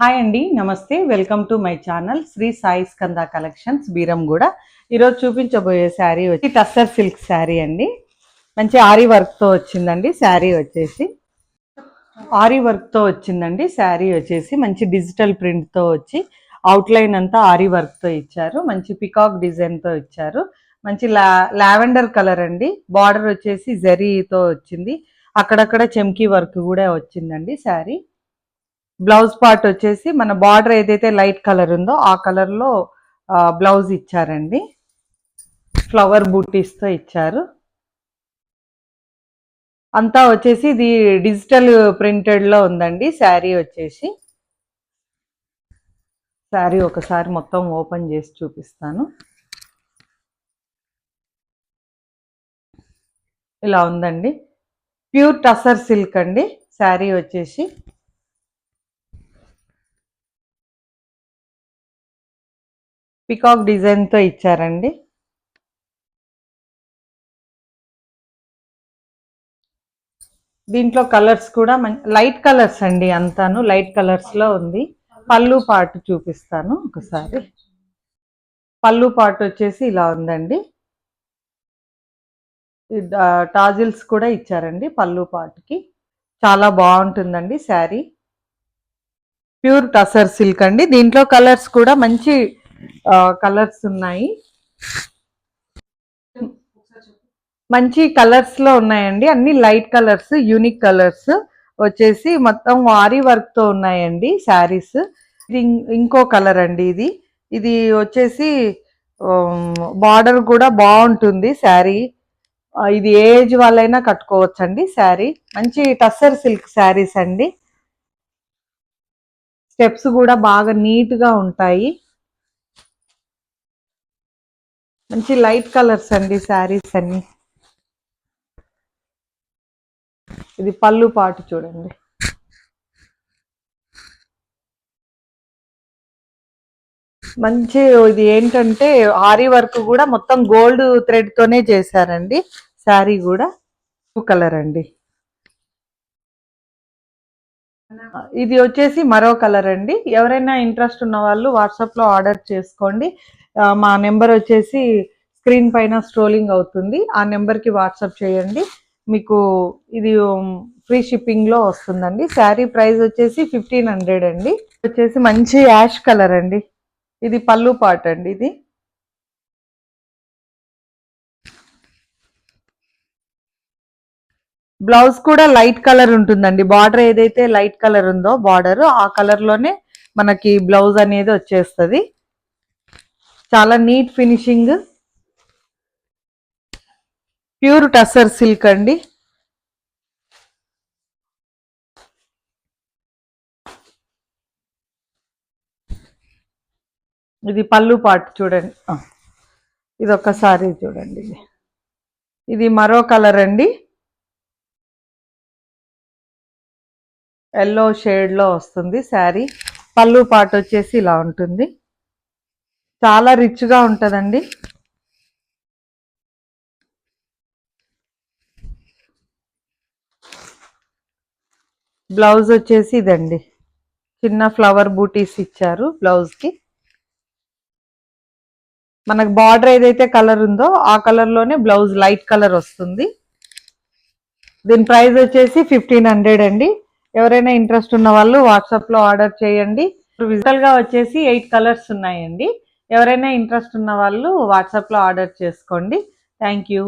Hi అండి, నమస్తే. Welcome to my channel Sri Sai Skanda collections Beeramguda. ఈరోజు చూపించబోయే శారీ వచ్చి టస్సర్ సిల్క్ శారీ అండి. మంచి ఆరీ వర్క్తో వచ్చిందండి. శారీ వచ్చేసి ఆరీ వర్క్తో వచ్చిందండి. శారీ వచ్చేసి మంచి డిజిటల్ ప్రింట్తో వచ్చి అవుట్లైన్ అంతా ఆరీ వర్క్తో ఇచ్చారు. మంచి పికాక్ డిజైన్తో ఇచ్చారు. మంచి లావెండర్ కలర్ అండి. బార్డర్ వచ్చేసి జరీతో వచ్చింది. అక్కడక్కడ చెమ్కీ వర్క్ కూడా వచ్చిందండి. శారీ బ్లౌజ్ పార్ట్ వచ్చేసి మన బార్డర్ ఏదైతే లైట్ కలర్ ఉందో ఆ కలర్లో బ్లౌజ్ ఇచ్చారండి. ఫ్లవర్ బూటీస్తో ఇచ్చారు. అంతా వచ్చేసి ఇది డిజిటల్ ప్రింటెడ్లో ఉందండి. శారీ వచ్చేసి శారీ ఒకసారి మొత్తం ఓపెన్ చేసి చూపిస్తాను. ఇలా ఉందండి. ప్యూర్ టసర్ సిల్క్ అండి. శారీ వచ్చేసి పికాక్ డిజైన్తో ఇచ్చారండి. దీంట్లో కలర్స్ కూడా లైట్ కలర్స్ అండి. అంతాను లైట్ కలర్స్లో ఉంది. పళ్ళు పాటు చూపిస్తాను ఒకసారి. పళ్ళు పాటు వచ్చేసి ఇలా ఉందండి. టాజిల్స్ కూడా ఇచ్చారండి పళ్ళు పాటుకి. చాలా బాగుంటుందండి శారీ. ప్యూర్ టసర్ సిల్క్ అండి. దీంట్లో కలర్స్ కూడా మంచి కలర్స్ ఉన్నాయి. మంచి కలర్స్ లో ఉన్నాయండి. అన్ని లైట్ కలర్స్, యూనిక్ కలర్స్ వచ్చేసి మొత్తం ఆరీ వర్క్ తో ఉన్నాయండి శారీస్. ఇది ఇంకో కలర్ అండి. ఇది వచ్చేసి బార్డర్ కూడా బాగుంటుంది శారీ. ఇది ఏజ్ వాళ్ళైనా కట్టుకోవచ్చండి శారీ. మంచి టస్సర్ సిల్క్ శారీస్ అండి. స్టెప్స్ కూడా బాగా నీట్ గా ఉంటాయి. మంచి లైట్ కలర్స్ అండి శారీస్ అన్ని. ఇది పళ్ళు పాటు చూడండి. మంచి ఇది ఏంటంటే ఆరీ వర్క్ కూడా మొత్తం గోల్డ్ థ్రెడ్ తోనే చేశారండి. శారీ కూడా బ్లూ కలర్ అండి. ఇది వచ్చేసి మరో కలర్ అండి. ఎవరైనా ఇంట్రెస్ట్ ఉన్న వాళ్ళు వాట్సాప్ లో ఆర్డర్ చేసుకోండి. మా నెంబర్ వచ్చేసి స్క్రీన్ పైన స్క్రోలింగ్ అవుతుంది. ఆ నెంబర్ కి వాట్సాప్ చేయండి. మీకు ఇది ఫ్రీ షిప్పింగ్ లో వస్తుందండి. శారీ ప్రైస్ వచ్చేసి 1500 అండి. వచ్చేసి మంచి యాష్ కలర్ అండి. ఇది పళ్ళు పాట్ అండి. ఇది బ్లౌజ్ కూడా లైట్ కలర్ ఉంటుందండి. బార్డర్ ఏదైతే లైట్ కలర్ ఉందో బార్డర్ ఆ కలర్ లోనే మనకి బ్లౌజ్ అనేది వచ్చేస్తుంది. చాలా neat finishing. Pure tussar silk అండి. ఇది పళ్ళు పాటు చూడండి. ఇది ఒక్కసారి చూడండి. ఇది మరో కలర్ అండి. ఎల్లో షేడ్ లో వస్తుంది శారీ. పళ్ళు పాటు వచ్చేసి ఇలా ఉంటుంది. చాలా రిచ్ గా ఉంటుందండి. బ్లౌజ్ వచ్చేసి ఇదండి. చిన్న ఫ్లవర్ బూటీస్ ఇచ్చారు బ్లౌజ్ కి. మనకు బార్డర్ ఏదైతే కలర్ ఉందో ఆ కలర్ లోనే బ్లౌజ్ లైట్ కలర్ వస్తుంది. దీని ప్రైస్ వచ్చేసి 1500 అండి. ఎవరైనా ఇంట్రెస్ట్ ఉన్న వాళ్ళు వాట్సాప్ లో ఆర్డర్ చేయండి. విజిటల్ గా వచ్చేసి 8 కలర్స్ ఉన్నాయండి. ఎవరైనా ఇంట్రెస్ట్ ఉన్న వాళ్ళు వాట్సాప్ లో ఆర్డర్ చేసుకోండి. Thank you.